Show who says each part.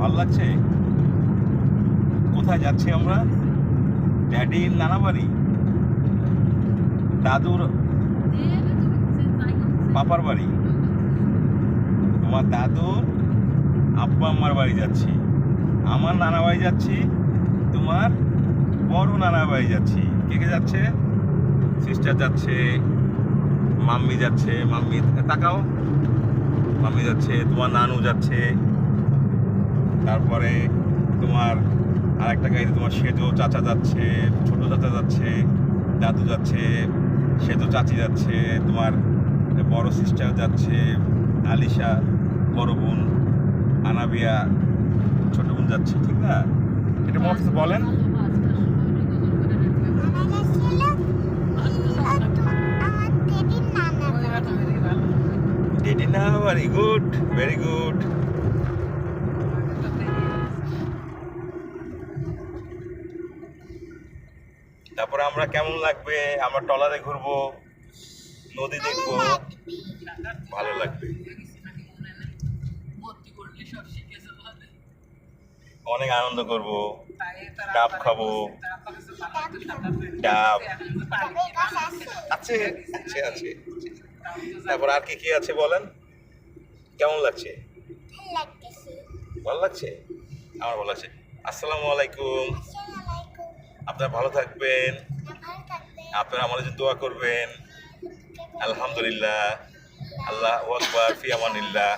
Speaker 1: ভালো লাগছে? কোথায় যাচ্ছি আমরা? ড্যাডির নানা বাড়ি, দাদুর পাপার বাড়ি, তোমার দাদুর আব্বা আম্মার বাড়ি যাচ্ছি, আমার নানা বাড়ি যাচ্ছি, তোমার বড় নানা বাড়ি যাচ্ছি। কে কে যাচ্ছে? সিস্টার যাচ্ছে, মাম্মি যাচ্ছে, মাম্মি তাকাও, মাম্মি যাচ্ছে, তোমার নানু যাচ্ছে, তারপরে তোমার আর একটা গাড়িতে তোমার সেজো চাচা যাচ্ছে, ছোট চাচা যাচ্ছে, দাদু যাচ্ছে, সেজো চাচি যাচ্ছে, তোমার বড় সিস্টার যাচ্ছে, আলিশা বড় বোন, আনাবিয়া ছোট বোন যাচ্ছে, ঠিক না? এটা মনে হচ্ছে বলেন। ডেডি না, ভেরি গুড, ভেরি গুড। তারপরে আমরা কেমন লাগবে, আমরা ট্রলারে ঘুরবো, নদী দেখবো, ভালো লাগবে, অনেক আনন্দ করব, ডাব খাবো, ডাব আছে আছে আছে। তারপর আর কি কি আছে বলেন, কেমন লাগছে? ভালো লাগছে, আমার ভালো লাগছে। আসসালামু আলাইকুম, আপনারা ভালো থাকবেন, আপনারা আমাদের জন্য দোয়া করবেন। আলহামদুলিল্লাহ, আল্লাহু আকবার, ফি আমানিল্লাহ।